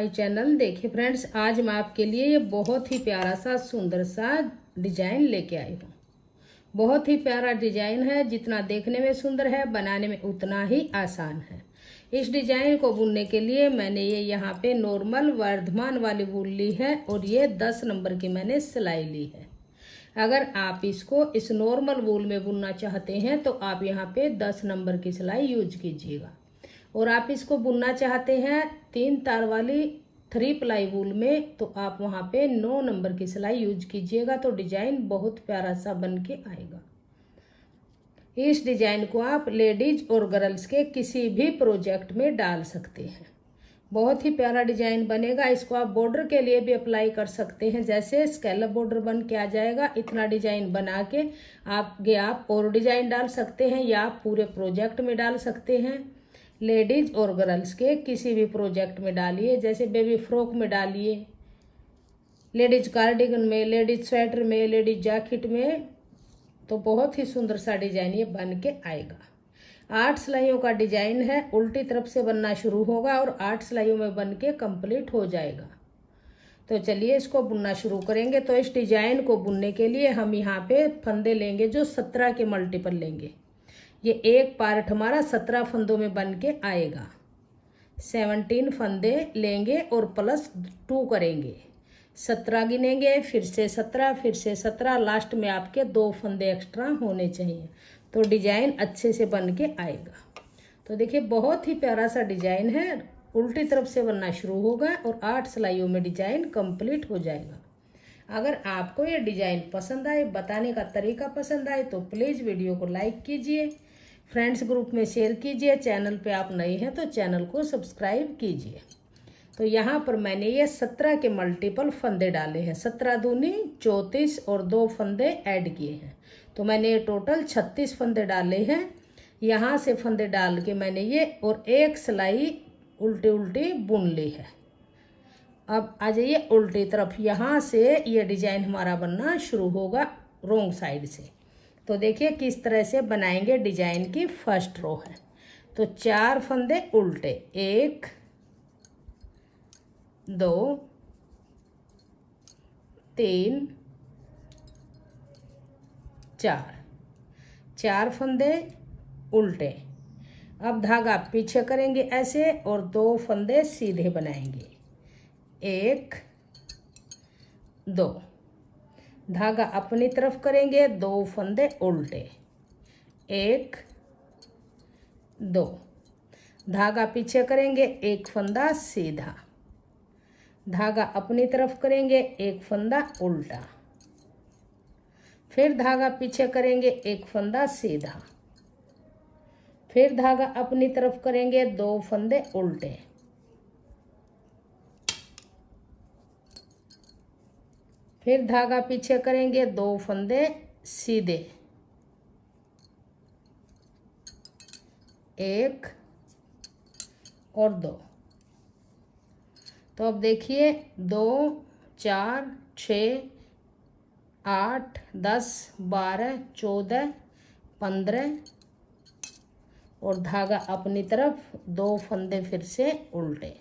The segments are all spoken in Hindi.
चैनल। देखिए फ्रेंड्स, आज मैं आपके लिए ये बहुत ही प्यारा सा सुंदर सा डिजाइन लेके आई हूँ। बहुत ही प्यारा डिजाइन है, जितना देखने में सुंदर है बनाने में उतना ही आसान है। इस डिजाइन को बुनने के लिए मैंने ये यहाँ पे नॉर्मल वर्धमान वाली वूल ली है और ये 10 नंबर की मैंने सिलाई ली है। अगर आप इसको इस नॉर्मल वूल में बुनना चाहते हैं तो आप यहाँ पे 10 नंबर की सिलाई यूज कीजिएगा। और आप इसको बुनना चाहते हैं 3 तार वाली 3 प्लाई वूल में तो आप वहाँ पे 9 नंबर की सिलाई यूज कीजिएगा, तो डिजाइन बहुत प्यारा सा बन के आएगा। इस डिजाइन को आप लेडीज और गर्ल्स के किसी भी प्रोजेक्ट में डाल सकते हैं। बहुत ही प्यारा डिजाइन बनेगा। इसको आप बॉर्डर के लिए भी अप्लाई कर सकते हैं, जैसे स्कैलप बॉर्डर बन के आ जाएगा। इतना डिजाइन बना के आप और डिजाइन डाल सकते हैं या आप पूरे प्रोजेक्ट में डाल सकते हैं। लेडीज और गर्ल्स के किसी भी प्रोजेक्ट में डालिए, जैसे बेबी फ्रॉक में डालिए, लेडीज कार्डिगन में, लेडीज स्वेटर में, लेडीज जैकेट में, तो बहुत ही सुंदर सा डिजाइन ये बन के आएगा। 8 सिलाइयों का डिजाइन है। उल्टी तरफ से बनना शुरू होगा और 8 सिलाइयों में बन के कंप्लीट हो जाएगा। तो चलिए इसको बुनना शुरू करेंगे। तो इस डिजाइन को बुनने के लिए हम यहाँ पे फंदे लेंगे जो 17 के मल्टीपल लेंगे। ये एक पार्ट हमारा 17 फंदों में बन के आएगा। 17 फंदे लेंगे और +2 करेंगे। 17 गिनेंगे, फिर से 17, फिर से 17, लास्ट में आपके 2 फंदे एक्स्ट्रा होने चाहिए, तो डिजाइन अच्छे से बन के आएगा। तो देखिए बहुत ही प्यारा सा डिजाइन है। उल्टी तरफ से बनना शुरू होगा और 8 सिलाइयों में डिजाइन कंप्लीट हो जाएगा। अगर आपको ये डिजाइन पसंद आए, बताने का तरीका पसंद आए, तो प्लीज़ वीडियो को लाइक कीजिए, फ्रेंड्स ग्रुप में शेयर कीजिए। चैनल पे आप नए हैं तो चैनल को सब्सक्राइब कीजिए। तो यहाँ पर मैंने ये 17 के मल्टीपल फंदे डाले हैं। 17 दूनी 34 और 2 फंदे ऐड किए हैं, तो मैंने ये टोटल 36 फंदे डाले हैं। यहाँ से फंदे डाल के मैंने ये और एक सिलाई उल्टी उल्टी बुन ली है। अब आ जाइए उल्टी तरफ। यहाँ से ये डिजाइन हमारा बनना शुरू होगा रोंग साइड से। तो देखिए किस तरह से बनाएंगे। डिजाइन की फर्स्ट रो है तो 4 फंदे उल्टे, 1 2 3 4 फंदे उल्टे। अब धागा पीछे करेंगे ऐसे और 2 फंदे सीधे बनाएंगे, 1 2। धागा अपनी तरफ करेंगे, 2 फंदे उल्टे, 1 2। धागा पीछे करेंगे, 1 फंदा सीधा। धागा अपनी तरफ करेंगे, 1 फंदा उल्टा। फिर धागा पीछे करेंगे, 1 फंदा सीधा। फिर धागा अपनी तरफ करेंगे, 2 फंदे उल्टे। फिर धागा पीछे करेंगे, 2 फंदे सीधे, 1 और 2। तो अब देखिए 2 4 6 8 10 12 14 15 और धागा अपनी तरफ, 2 फंदे फिर से उल्टे।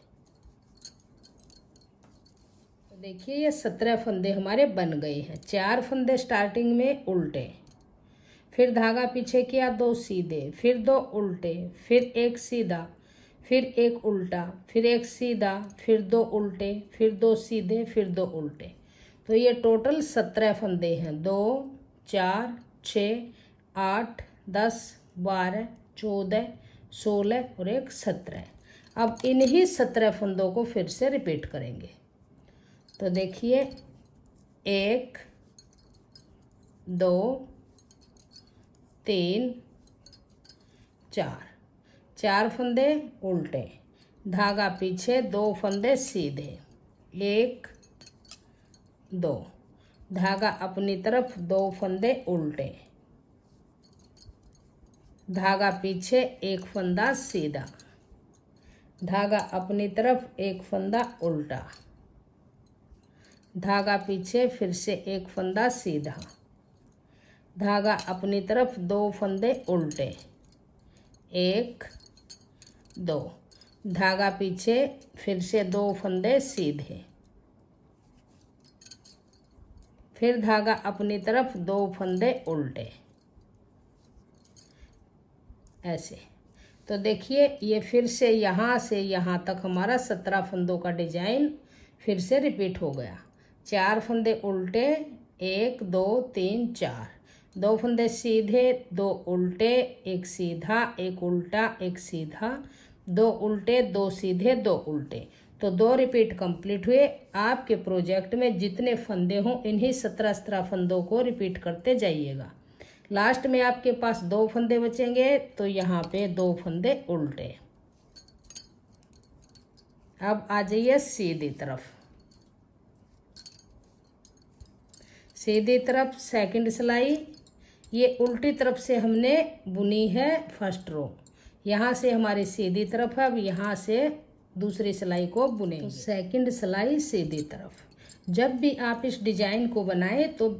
देखिए ये 17 फंदे हमारे बन गए हैं। 4 फंदे स्टार्टिंग में उल्टे, फिर धागा पीछे किया, 2 सीधे, फिर 2 उल्टे, फिर 1 सीधा, फिर 1 उल्टा, फिर 1 सीधा, फिर 2 उल्टे, फिर 2 सीधे, फिर 2 उल्टे। तो ये टोटल 17 फंदे हैं। 2 4 6 8 10 12 14 16 और 1 17। अब इन्हीं 17 फंदों को फिर से रिपीट करेंगे। तो देखिए 1 2 3 4 फंदे उल्टे, धागा पीछे, 2 फंदे सीधे, 1 2। धागा अपनी तरफ, 2 फंदे उल्टे, धागा पीछे, 1 फंदा सीधा। धागा अपनी तरफ, 1 फंदा उल्टा, धागा पीछे, फिर से 1 फंदा सीधा। धागा अपनी तरफ, 2 फंदे उल्टे, 1 2। धागा पीछे, फिर से 2 फंदे सीधे, फिर धागा अपनी तरफ, 2 फंदे उल्टे, ऐसे। तो देखिए ये फिर से यहाँ से यहाँ तक हमारा 17 फंदों का डिजाइन फिर से रिपीट हो गया। 4 फंदे उल्टे, 1 2 3 4, 2 फंदे सीधे, 2 उल्टे, 1 सीधा, 1 उल्टा, 1 सीधा, 2 उल्टे, 2 सीधे, 2 उल्टे। तो 2 रिपीट कंप्लीट हुए। आपके प्रोजेक्ट में जितने फंदे हों इन्हीं 17 फंदों को रिपीट करते जाइएगा। लास्ट में आपके पास 2 फंदे बचेंगे, तो यहाँ पे 2 फंदे उल्टे। अब आ जाइए सीधी तरफ। सीधी तरफ सेकंड सिलाई, ये उल्टी तरफ से हमने बुनी है फर्स्ट रो, यहाँ से हमारी सीधी तरफ है। अब यहाँ से दूसरी सिलाई को बुनेंगे। तो सेकंड सिलाई सीधी तरफ। जब भी आप इस डिजाइन को बनाएं तो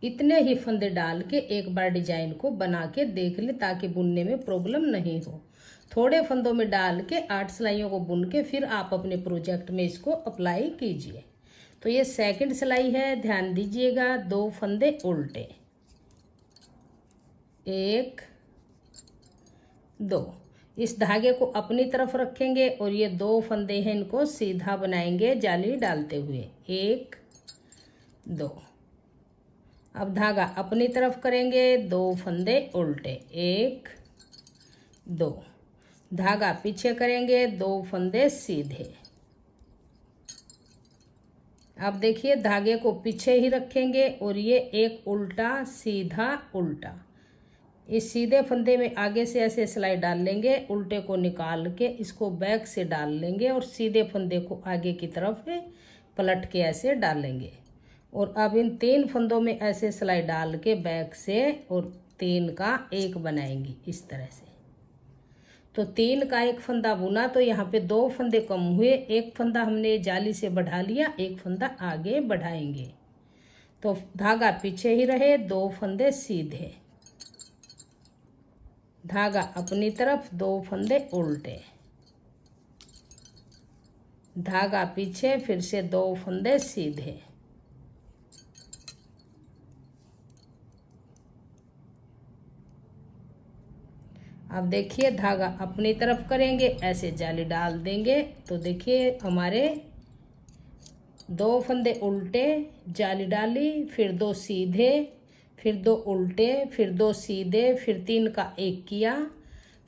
इतने ही फंदे डाल के एक बार डिजाइन को बना के देख ले, ताकि बुनने में प्रॉब्लम नहीं हो। थोड़े फंदों में डाल के 8 सिलाइयों को बुन के फिर आप अपने प्रोजेक्ट में इसको अप्लाई कीजिए। तो ये सेकंड सिलाई है, ध्यान दीजिएगा। 2 फंदे उल्टे, 1 2, इस धागे को अपनी तरफ रखेंगे और ये 2 फंदे हैं, इनको सीधा बनाएंगे जाली डालते हुए, 1 2। अब धागा अपनी तरफ करेंगे, 2 फंदे उल्टे, 1 2, धागा पीछे करेंगे, 2 फंदे सीधे। अब देखिए धागे को पीछे ही रखेंगे और ये एक उल्टा सीधा उल्टा, इस सीधे फंदे में आगे से ऐसे सिलाई डाल लेंगे, उल्टे को निकाल के इसको बैक से डाल लेंगे और सीधे फंदे को आगे की तरफ पलट के ऐसे डाल लेंगे। और अब इन 3 फंदों में ऐसे सिलाई डाल के बैक से और 3 का 1 बनाएंगे इस तरह से। तो 3 का 1 फंदा बुना तो यहाँ पे 2 फंदे कम हुए, 1 फंदा हमने जाली से बढ़ा लिया, 1 फंदा आगे बढ़ाएंगे। तो धागा पीछे ही रहे, 2 फंदे सीधे, धागा अपनी तरफ, 2 फंदे उल्टे, धागा पीछे, फिर से 2 फंदे सीधे। अब देखिए धागा अपनी तरफ करेंगे, ऐसे जाली डाल देंगे। तो देखिए हमारे 2 फंदे उल्टे, जाली डाली, फिर 2 सीधे, फिर 2 उल्टे, फिर 2 सीधे, फिर 3 का 1 किया,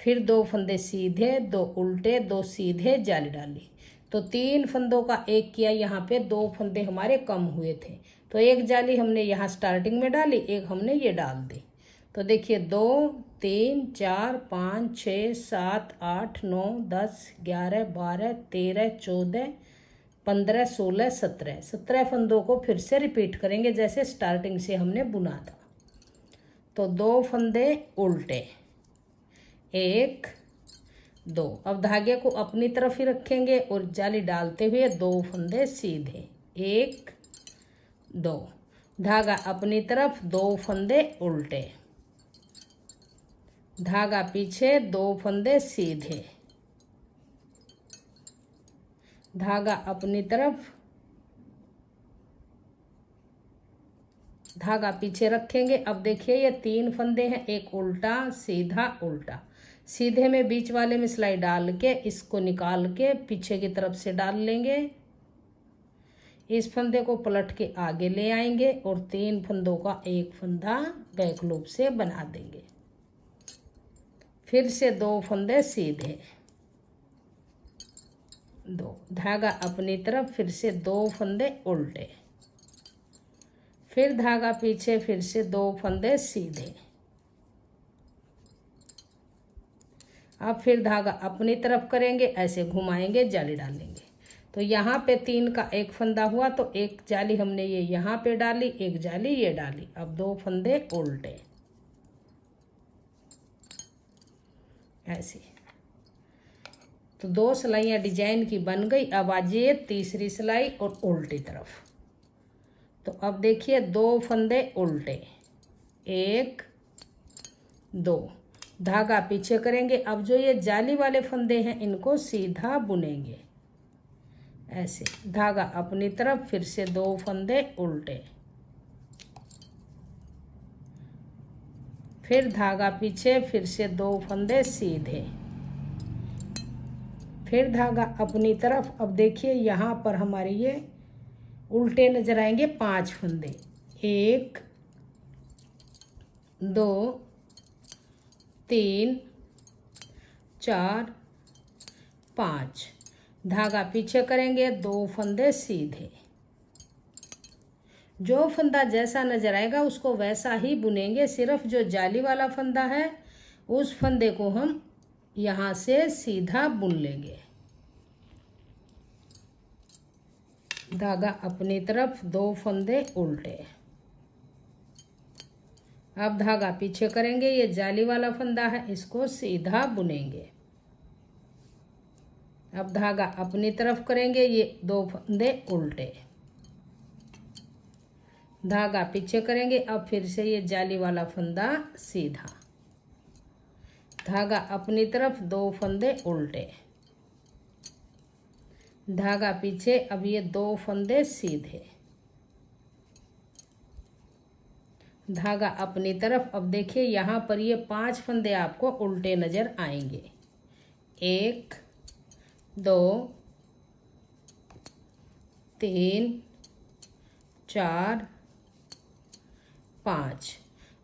फिर 2 फंदे सीधे, 2 उल्टे, 2 सीधे, जाली डाली। तो 3 फंदों का 1 किया, यहाँ पे 2 फंदे हमारे कम हुए थे, तो 1 जाली हमने यहाँ स्टार्टिंग में डाली, 1 हमने ये डाल दी। तो देखिए 2 3 4 5 6 7 8 9 10 11 12 13 14 15 16 17 फंदों को फिर से रिपीट करेंगे जैसे स्टार्टिंग से हमने बुना था। तो 2 फंदे उल्टे, 1 2। अब धागे को अपनी तरफ ही रखेंगे और जाली डालते हुए 2 फंदे सीधे, 1 2, धागा अपनी तरफ, 2 फंदे उल्टे, धागा पीछे, 2 फंदे सीधे, धागा अपनी तरफ, धागा पीछे रखेंगे। अब देखिए ये 3 फंदे हैं, एक उल्टा सीधा उल्टा, सीधे में बीच वाले में सिलाई डाल के इसको निकाल के पीछे की तरफ से डाल लेंगे, इस फंदे को पलट के आगे ले आएंगे और 3 फंदों का 1 फंदा बैक लूप से बना देंगे। फिर से 2 फंदे सीधे, 2, धागा अपनी तरफ, फिर से 2 फंदे उल्टे, फिर धागा पीछे, फिर से 2 फंदे सीधे। अब फिर धागा अपनी तरफ करेंगे, ऐसे घुमाएंगे, जाली डालेंगे। तो यहाँ पे 3 का 1 फंदा हुआ, तो 1 जाली हमने ये यहाँ पे डाली, 1 जाली ये डाली। अब 2 फंदे उल्टे, ऐसे। तो 2 सिलाइयाँ डिजाइन की बन गई। अब आ जाइए तीसरी सिलाई और उल्टी तरफ। तो अब देखिए 2 फंदे उल्टे, 1 2, धागा पीछे करेंगे। अब जो ये जाली वाले फंदे हैं इनको सीधा बुनेंगे ऐसे। धागा अपनी तरफ, फिर से 2 फंदे उल्टे, फिर धागा पीछे, फिर से 2 फंदे सीधे, फिर धागा अपनी तरफ। अब देखिए यहाँ पर हमारे ये उल्टे नजर आएंगे 5 फंदे, 1 2 3 4 5। धागा पीछे करेंगे, 2 फंदे सीधे। जो फंदा जैसा नजर आएगा उसको वैसा ही बुनेंगे। सिर्फ जो जाली वाला फंदा है उस फंदे को हम यहाँ से सीधा बुन लेंगे। धागा अपनी तरफ, 2 फंदे उल्टे। अब धागा पीछे करेंगे, ये जाली वाला फंदा है इसको सीधा बुनेंगे। अब धागा अपनी तरफ करेंगे, ये 2 फंदे उल्टे, धागा पीछे करेंगे। अब फिर से ये जाली वाला फंदा सीधा, धागा अपनी तरफ, 2 फंदे उल्टे, धागा पीछे। अब ये 2 फंदे सीधे, धागा अपनी तरफ। अब देखिए यहाँ पर ये 5 फंदे आपको उल्टे नजर आएंगे, 1 2 3 4 5।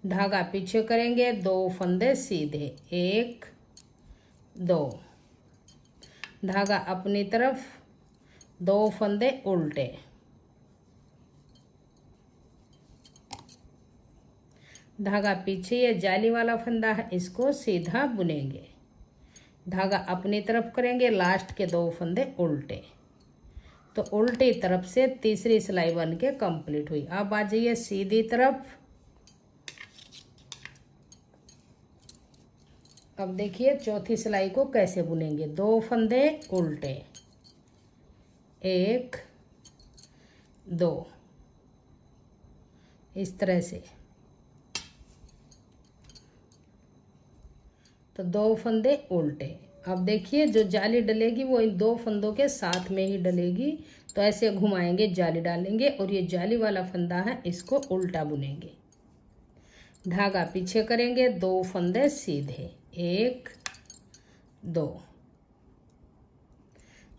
धागा पीछे करेंगे, 2 फंदे सीधे, 1 2, धागा अपनी तरफ, 2 फंदे उल्टे, धागा पीछे। ये जाली वाला फंदा है इसको सीधा बुनेंगे। धागा अपनी तरफ करेंगे, लास्ट के 2 फंदे उल्टे। तो उल्टी तरफ से तीसरी सिलाई बन के कंप्लीट हुई। अब आ जाइए सीधी तरफ। अब देखिए चौथी सिलाई को कैसे बुनेंगे। 2 फंदे उल्टे, 1 2, इस तरह से। तो 2 फंदे उल्टे। अब देखिए जो जाली डलेगी वो इन 2 फंदों के साथ में ही डलेगी। तो ऐसे घुमाएंगे, जाली डालेंगे और ये जाली वाला फंदा है इसको उल्टा बुनेंगे। धागा पीछे करेंगे, 2 फंदे सीधे, 1 2,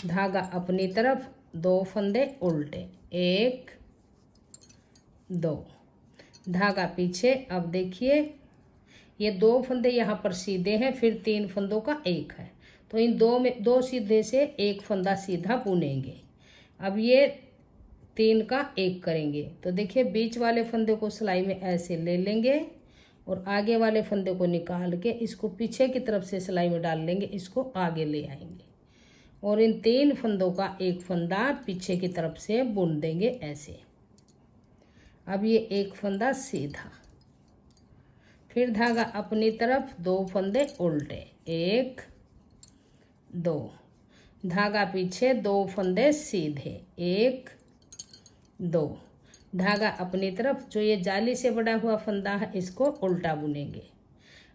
धागा अपनी तरफ, 2 फंदे उल्टे, 1 2, धागा पीछे। अब देखिए ये 2 फंदे यहाँ पर सीधे हैं, फिर 3 फंदों का 1 है। तो इन 2 में 2 सीधे से 1 फंदा सीधा बुनेंगे। अब ये 3 का 1 करेंगे। तो देखिए बीच वाले फंदे को सिलाई में ऐसे ले लेंगे और आगे वाले फंदे को निकाल के इसको पीछे की तरफ से सिलाई में डाल लेंगे, इसको आगे ले आएंगे और इन 3 फंदों का 1 फंदा पीछे की तरफ से बुन देंगे ऐसे। अब ये 1 फंदा सीधा, फिर धागा अपनी तरफ, 2 फंदे उल्टे, 1 2, धागा पीछे, 2 फंदे सीधे, 1 2, धागा अपनी तरफ। जो ये जाली से बड़ा हुआ फंदा है इसको उल्टा बुनेंगे।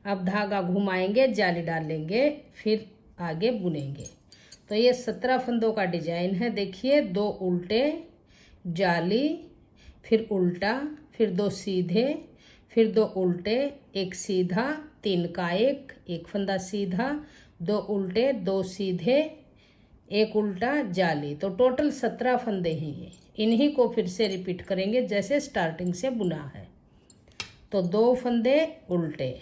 अब धागा घुमाएंगे, जाली डालेंगे, फिर आगे बुनेंगे। तो ये 17 फंदों का डिजाइन है। देखिए 2 उल्टे, जाली, फिर उल्टा, फिर 2 सीधे, फिर 2 उल्टे, 1 सीधा, 3 का 1 फंदा सीधा, 2 उल्टे, 2 सीधे, 1 उल्टा, जाली। तो टोटल 17 फंदे हैं ये। इन्हीं को फिर से रिपीट करेंगे जैसे स्टार्टिंग से बुना है। तो 2 फंदे उल्टे,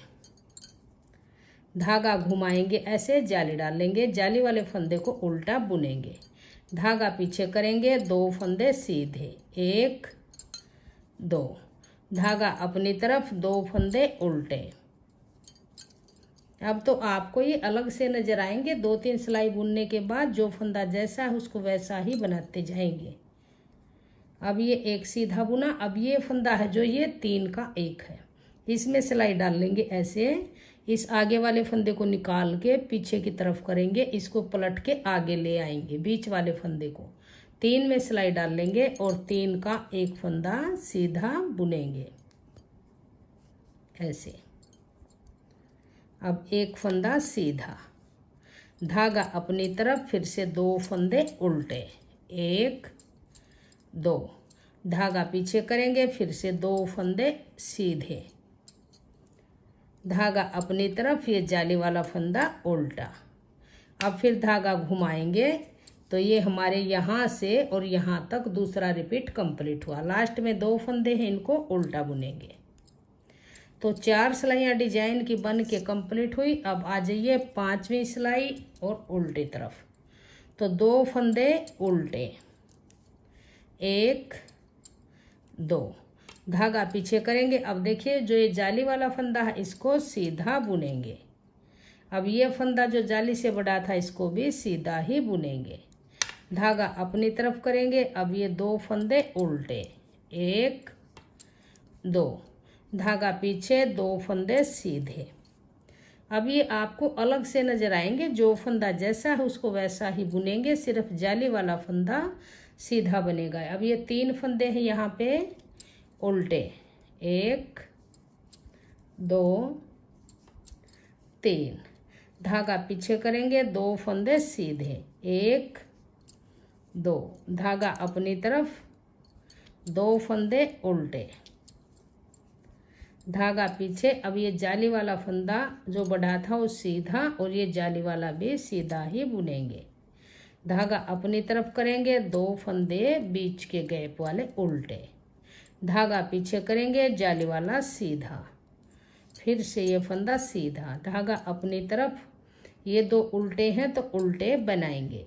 धागा घुमाएंगे ऐसे, जाली डालेंगे, जाली वाले फंदे को उल्टा बुनेंगे, धागा पीछे करेंगे, 2 फंदे सीधे, 1 2, धागा अपनी तरफ, 2 फंदे उल्टे। अब तो आपको ये अलग से नजर आएंगे। 2-3 सिलाई बुनने के बाद जो फंदा जैसा है उसको वैसा ही बनाते जाएंगे। अब ये 1 सीधा बुना। अब ये फंदा है जो ये 3 का 1 है, इसमें सिलाई डाल लेंगे ऐसे। इस आगे वाले फंदे को निकाल के पीछे की तरफ करेंगे, इसको पलट के आगे ले आएंगे, बीच वाले फंदे को 3 में सिलाई डाल लेंगे और 3 का 1 फंदा सीधा बुनेंगे ऐसे। अब एक फंदा सीधा, धागा अपनी तरफ, फिर से 2 फंदे उल्टे, 1 2, धागा पीछे करेंगे, फिर से 2 फंदे सीधे, धागा अपनी तरफ, ये जाली वाला फंदा उल्टा। अब फिर धागा घुमाएंगे तो ये हमारे यहाँ से और यहाँ तक दूसरा रिपीट कंप्लीट हुआ। लास्ट में 2 फंदे हैं, इनको उल्टा बुनेंगे। तो 4 सिलाइयाँ डिजाइन की बन के कंप्लीट हुई। अब आ जाइए 5वीं सिलाई और उल्टी तरफ। तो 2 फंदे उल्टे, 1 2, धागा पीछे करेंगे। अब देखिए जो ये जाली वाला फंदा है इसको सीधा बुनेंगे। अब ये फंदा जो जाली से बड़ा था इसको भी सीधा ही बुनेंगे, धागा अपनी तरफ करेंगे। अब ये 2 फंदे उल्टे, 1 2, धागा पीछे, 2 फंदे सीधे। अब ये आपको अलग से नजर आएंगे, जो फंदा जैसा है उसको वैसा ही बुनेंगे, सिर्फ जाली वाला फंदा सीधा बनेगा। अब ये 3 फंदे हैं यहाँ पे उल्टे, 1 2 3, धागा पीछे करेंगे, 2 फंदे सीधे, 1 2, धागा अपनी तरफ, 2 फंदे उल्टे, धागा पीछे। अब ये जाली वाला फंदा जो बढ़ा था वो सीधा, और ये जाली वाला भी सीधा ही बुनेंगे, धागा अपनी तरफ करेंगे, 2 फंदे बीच के गैप वाले उल्टे, धागा पीछे करेंगे, जाली वाला सीधा, फिर से ये फंदा सीधा, धागा अपनी तरफ, ये 2 उल्टे हैं तो उल्टे बनाएंगे।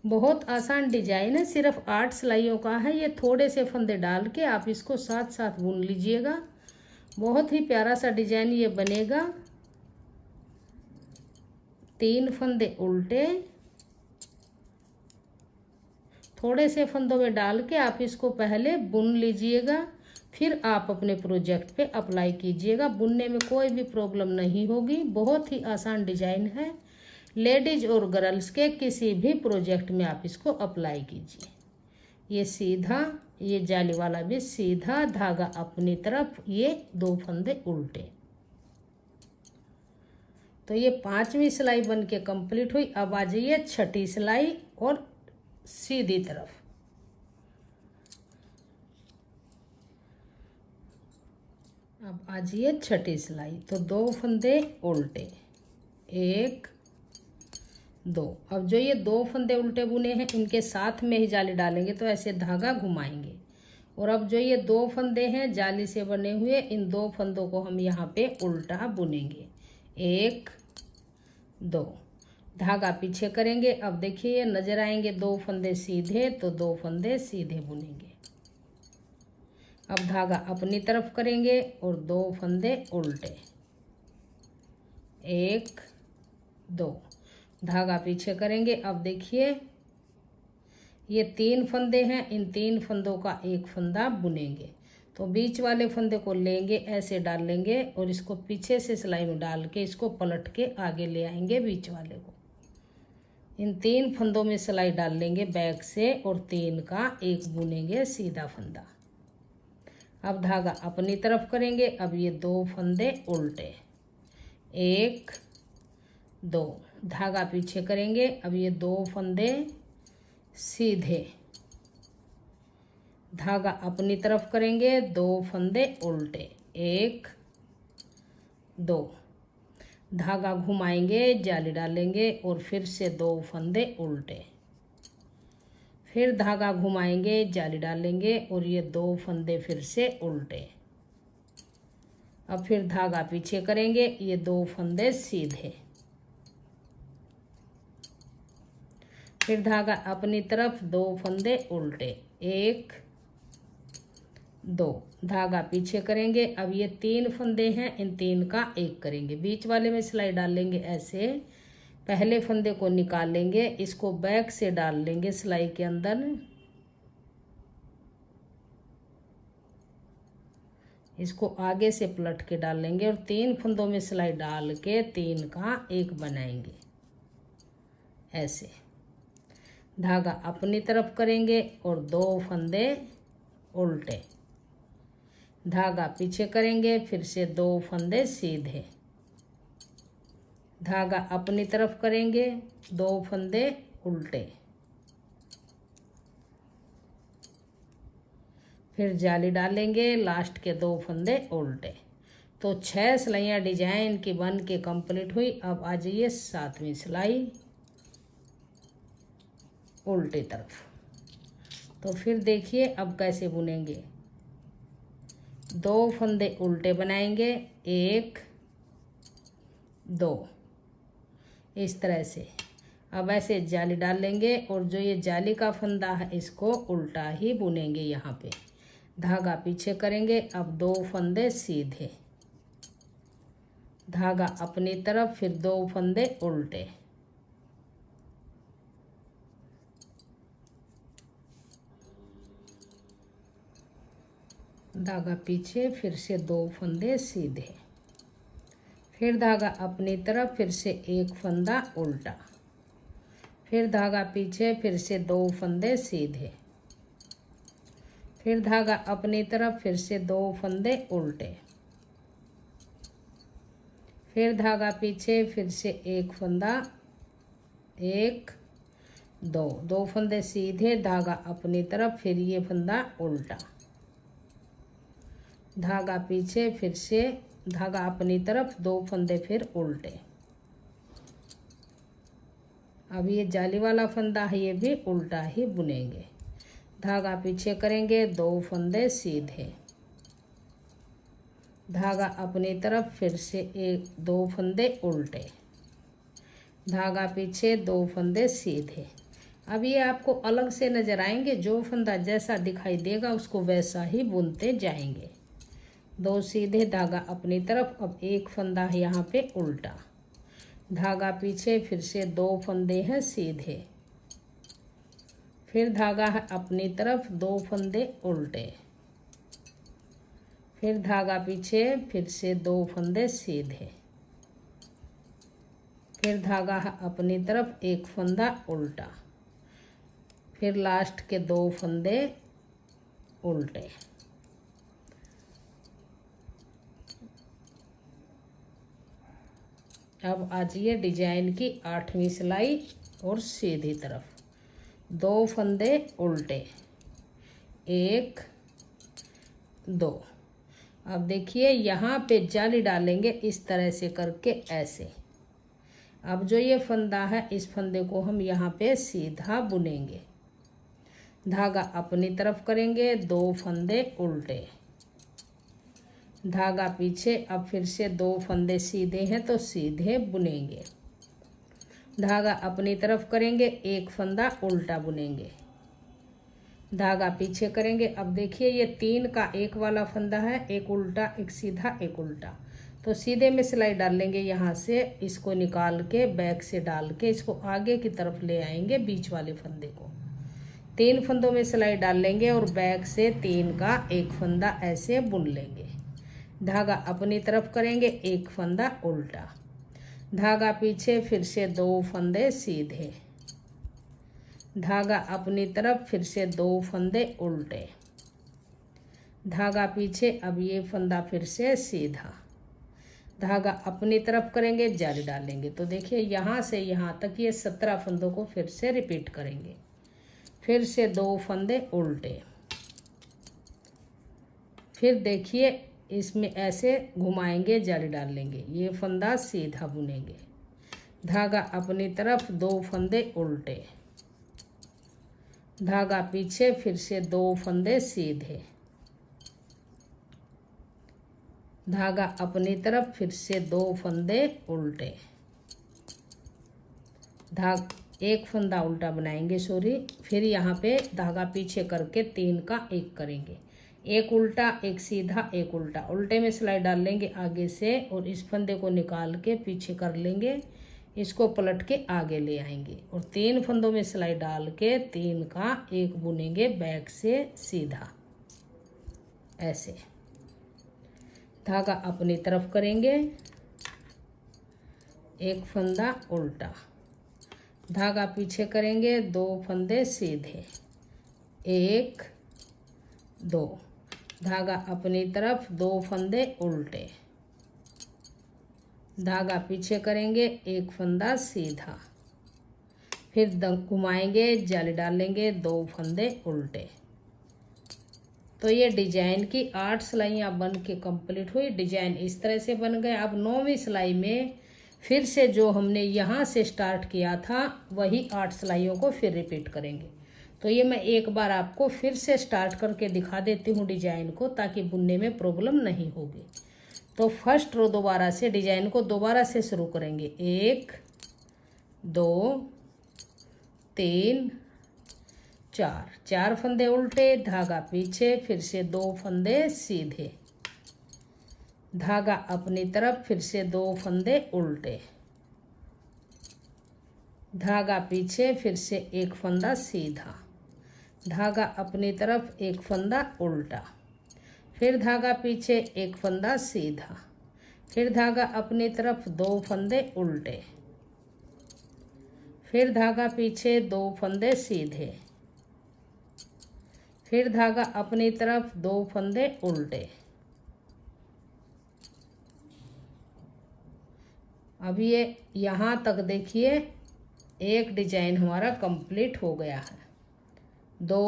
बहुत आसान डिजाइन है, सिर्फ 8 सिलाइयों का है। ये थोड़े से फंदे डाल के आप इसको साथ साथ बुन लीजिएगा, बहुत ही प्यारा सा डिजाइन ये बनेगा। 3 फंदे उल्टे, थोड़े से फंदों में डाल के आप इसको पहले बुन लीजिएगा, फिर आप अपने प्रोजेक्ट पे अप्लाई कीजिएगा। बुनने में कोई भी प्रॉब्लम नहीं होगी, बहुत ही आसान डिजाइन है। लेडीज और गर्ल्स के किसी भी प्रोजेक्ट में आप इसको अप्लाई कीजिए। ये सीधा, ये जाली वाला भी सीधा, धागा अपनी तरफ, ये 2 फंदे उल्टे। तो ये 5वीं सिलाई बन के कंप्लीट हुई। अब आ जाइए 6ठी सिलाई और सीधी तरफ। अब आ जाइए 6ठी सिलाई। तो 2 फंदे उल्टे, 1 2। अब जो ये 2 फंदे उल्टे बुने हैं इनके साथ में ही जाली डालेंगे, तो ऐसे धागा घुमाएंगे। और अब जो ये 2 फंदे हैं जाली से बने हुए, इन 2 फंदों को हम यहाँ पे उल्टा बुनेंगे, 1 2, धागा पीछे करेंगे। अब देखिए नजर आएंगे 2 फंदे सीधे, तो 2 फंदे सीधे बुनेंगे। अब धागा अपनी तरफ करेंगे और 2 फंदे उल्टे, 1 2, धागा पीछे करेंगे। अब देखिए ये 3 फंदे हैं, इन 3 फंदों का एक फंदा बुनेंगे। तो बीच वाले फंदे को लेंगे, ऐसे डाल लेंगे और इसको पीछे से सिलाई में डाल के इसको पलट के आगे ले आएंगे बीच वाले को। इन 3 फंदों में सिलाई डाल लेंगे बैक से और 3 का एक बुनेंगे सीधा फंदा। अब धागा अपनी तरफ करेंगे। अब ये 2 फंदे उल्टे, 1 2, धागा पीछे करेंगे। अब ये 2 फंदे सीधे, धागा अपनी तरफ करेंगे, 2 फंदे उल्टे, 1 2, धागा घुमाएंगे, जाली डालेंगे और फिर से 2 फंदे उल्टे, फिर धागा घुमाएंगे, जाली डालेंगे और ये 2 फंदे फिर से उल्टे। अब फिर धागा पीछे करेंगे, ये 2 फंदे सीधे, फिर धागा अपनी तरफ, 2 फंदे उल्टे, 1 2, धागा पीछे करेंगे। अब ये 3 फंदे हैं, इन 3 का एक करेंगे, बीच वाले में सिलाई डाल लेंगे। ऐसे पहले फंदे को निकाल लेंगे, इसको बैक से डाल लेंगे सिलाई के अंदर, इसको आगे से पलट के डाल लेंगे और 3 फंदों में सिलाई डाल के 3 का एक बनाएंगे। ऐसे धागा अपनी तरफ करेंगे और 2 फंदे उल्टे, धागा पीछे करेंगे, फिर से 2 फंदे सीधे, धागा अपनी तरफ करेंगे, 2 फंदे उल्टे, फिर जाली डालेंगे, लास्ट के 2 फंदे उल्टे। तो 6 सिलाइयाँ डिजाइन की बन के कंप्लीट हुई। अब आ जाइए 7वीं सिलाई उल्टी तरफ। तो फिर देखिए अब कैसे बुनेंगे। 2 फंदे उल्टे बनाएंगे, 1 2, इस तरह से। अब ऐसे जाली डाल लेंगे और जो ये जाली का फंदा है इसको उल्टा ही बुनेंगे। यहाँ पे धागा पीछे करेंगे। अब 2 फंदे सीधे, धागा अपनी तरफ, फिर 2 फंदे उल्टे, धागा पीछे, फिर से 2 फंदे सीधे, फिर धागा अपनी तरफ, फिर से 1 फंदा उल्टा, फिर धागा पीछे, फिर से 2 फंदे सीधे, फिर धागा अपनी तरफ, फिर से 2 फंदे उल्टे, फिर धागा पीछे, फिर से 1 फंदा, 1 2, 2 फंदे सीधे, धागा अपनी तरफ, फिर ये फंदा उल्टा, धागा पीछे, फिर से धागा अपनी तरफ, 2 फंदे फिर उल्टे। अब ये जाली वाला फंदा है, ये भी उल्टा ही बुनेंगे। धागा पीछे करेंगे, 2 फंदे सीधे, धागा अपनी तरफ, फिर से 2 फंदे उल्टे, धागा पीछे, 2 फंदे सीधे। अब ये आपको अलग से नजर आएंगे, जो फंदा जैसा दिखाई देगा उसको वैसा ही बुनते जाएंगे। 2 सीधे, धागा अपनी तरफ, अब 1 फंदा है यहाँ पे उल्टा, धागा पीछे, फिर से 2 फंदे हैं सीधे, फिर धागा है अपनी तरफ, 2 फंदे उल्टे, फिर धागा पीछे, फिर से 2 फंदे सीधे, फिर धागा है अपनी तरफ, 1 फंदा उल्टा, फिर लास्ट के 2 फंदे उल्टे। अब आ जाइए डिजाइन की 8वीं सिलाई और सीधी तरफ। 2 फंदे उल्टे, 1 2। अब देखिए यहाँ पे जाली डालेंगे इस तरह से करके, ऐसे। अब जो ये फंदा है, इस फंदे को हम यहाँ पे सीधा बुनेंगे। धागा अपनी तरफ करेंगे, 2 फंदे उल्टे, धागा पीछे, अब फिर से 2 फंदे सीधे हैं तो सीधे बुनेंगे, धागा अपनी तरफ करेंगे, 1 फंदा उल्टा बुनेंगे, धागा पीछे करेंगे। अब देखिए ये 3 का 1 वाला फंदा है, 1 उल्टा, 1 सीधा, 1 उल्टा। तो सीधे में सिलाई डाल लेंगे, यहाँ से इसको निकाल के बैक से डाल के इसको आगे की तरफ ले आएंगे, बीच वाले फंदे को। 3 फंदों में सिलाई डाल लेंगे और बैक से 3 का 1 फंदा ऐसे बुन लेंगे। धागा अपनी तरफ करेंगे, 1 फंदा उल्टा, धागा पीछे, फिर से 2 फंदे सीधे, धागा अपनी तरफ, फिर से 2 फंदे उल्टे, धागा पीछे, अब ये फंदा फिर से सीधा, धागा अपनी तरफ करेंगे, जाली डालेंगे। तो देखिए यहाँ से यहाँ तक ये 17 फंदों को फिर से रिपीट करेंगे। फिर से 2 फंदे उल्टे, फिर देखिए इसमें ऐसे घुमाएंगे, जाली डाल लेंगे, ये फंदा सीधा बुनेंगे, धागा अपनी तरफ, 2 फंदे उल्टे, धागा पीछे, फिर से 2 फंदे सीधे, धागा अपनी तरफ, फिर से 2 फंदे उल्टे, एक फंदा उल्टा बनाएंगे, सॉरी। फिर यहाँ पे धागा पीछे करके 3 का 1 करेंगे, 1 उल्टा, 1 सीधा, 1 उल्टा, उल्टे में सिलाई डाल लेंगे आगे से और इस फंदे को निकाल के पीछे कर लेंगे, इसको पलट के आगे ले आएंगे और 3 फंदों में सिलाई डाल के 3 का 1 बुनेंगे बैक से सीधा, ऐसे। धागा अपनी तरफ करेंगे, 1 फंदा उल्टा, धागा पीछे करेंगे, 2 फंदे सीधे, 1 2, धागा अपनी तरफ, 2 फंदे उल्टे, धागा पीछे करेंगे, एक फंदा सीधा, फिर घुमाएंगे, जाली डालेंगे, 2 फंदे उल्टे। तो ये डिजाइन की 8 सिलाइयाँ बन के कंप्लीट हुई। डिजाइन इस तरह से बन गए। अब 9वीं सिलाई में फिर से जो हमने यहाँ से स्टार्ट किया था वही 8 सिलाइयों को फिर रिपीट करेंगे। तो ये मैं एक बार आपको फिर से स्टार्ट करके दिखा देती हूँ डिजाइन को, ताकि बुनने में प्रॉब्लम नहीं होगी। तो फर्स्ट रो दोबारा से डिजाइन को दोबारा से शुरू करेंगे। 1 2 3 4 फंदे उल्टे, धागा पीछे, फिर से 2 फंदे सीधे, धागा अपनी तरफ, फिर से 2 फंदे उल्टे, धागा पीछे, फिर से 1 फंदा सीधा, धागा अपनी तरफ, 1 फंदा उल्टा, फिर धागा पीछे, 1 फंदा सीधा, फिर धागा अपनी तरफ, 2 फंदे उल्टे, फिर धागा पीछे, 2 फंदे सीधे, फिर धागा अपनी तरफ, 2 फंदे उल्टे। अब ये यहाँ तक देखिए एक डिजाइन हमारा कंप्लीट हो गया है। 2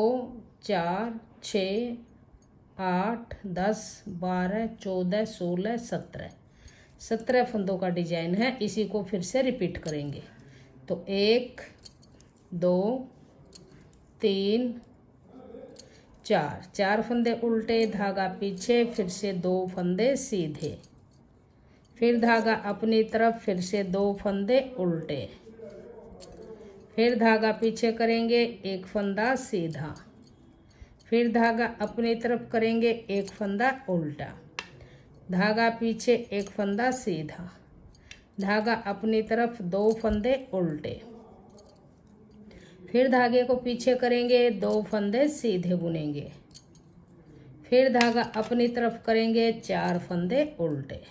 4 6 8 10 12 14 16 17 फंदों का डिजाइन है। इसी को फिर से रिपीट करेंगे। तो 1 2 3 4 फंदे उल्टे, धागा पीछे, फिर से 2 फंदे सीधे, फिर धागा अपनी तरफ, फिर से 2 फंदे उल्टे, फिर धागा पीछे करेंगे, 1 फंदा सीधा, फिर धागा अपनी तरफ करेंगे, 1 फंदा उल्टा, धागा पीछे, 1 फंदा सीधा, धागा अपनी तरफ, 2 फंदे उल्टे, फिर धागे को पीछे करेंगे, 2 फंदे सीधे बुनेंगे, फिर धागा अपनी तरफ करेंगे, 4 फंदे उल्टे।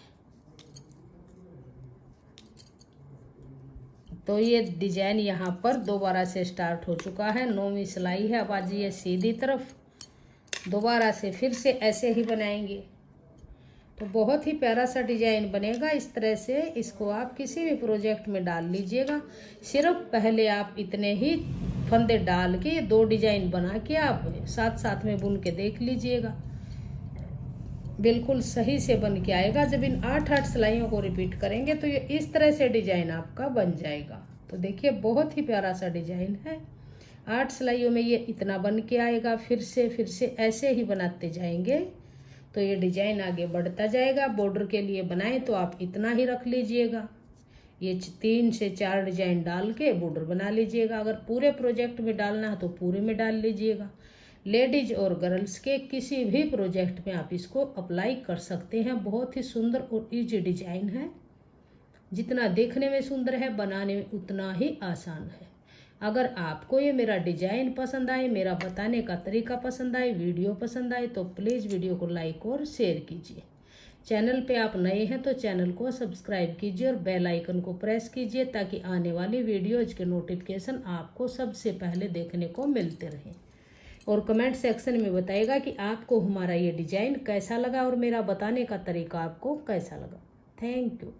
तो ये डिजाइन यहाँ पर दोबारा से स्टार्ट हो चुका है। 9वीं सिलाई है। अब आज ये सीधी तरफ दोबारा से फिर से ऐसे ही बनाएंगे तो बहुत ही प्यारा सा डिजाइन बनेगा। इस तरह से इसको आप किसी भी प्रोजेक्ट में डाल लीजिएगा। सिर्फ पहले आप इतने ही फंदे डाल के 2 डिजाइन बना के आप साथ साथ में बुन के देख लीजिएगा, बिल्कुल सही से बन के आएगा। जब इन 8 सिलाइयों को रिपीट करेंगे तो ये इस तरह से डिजाइन आपका बन जाएगा। तो देखिए बहुत ही प्यारा सा डिजाइन है। 8 सिलाइयों में ये इतना बन के आएगा। फिर से ऐसे ही बनाते जाएंगे तो ये डिजाइन आगे बढ़ता जाएगा। बॉर्डर के लिए बनाएं तो आप इतना ही रख लीजिएगा। ये 3 से 4 डिजाइन डाल के बॉर्डर बना लीजिएगा। अगर पूरे प्रोजेक्ट में डालना है तो पूरे में डाल लीजिएगा। लेडीज और गर्ल्स के किसी भी प्रोजेक्ट में आप इसको अप्लाई कर सकते हैं। बहुत ही सुंदर और इजी डिजाइन है। जितना देखने में सुंदर है बनाने में उतना ही आसान है। अगर आपको ये मेरा डिजाइन पसंद आए, मेरा बताने का तरीका पसंद आए, वीडियो पसंद आए तो प्लीज़ वीडियो को लाइक और शेयर कीजिए। चैनल पे आप नए हैं तो चैनल को सब्सक्राइब कीजिए और बेल आइकन को प्रेस कीजिए ताकि आने वाली वीडियोज के नोटिफिकेशन आपको सबसे पहले देखने को मिलते रहें। और कमेंट सेक्शन में बताइएगा कि आपको हमारा ये डिजाइन कैसा लगा और मेरा बताने का तरीका आपको कैसा लगा। Thank you.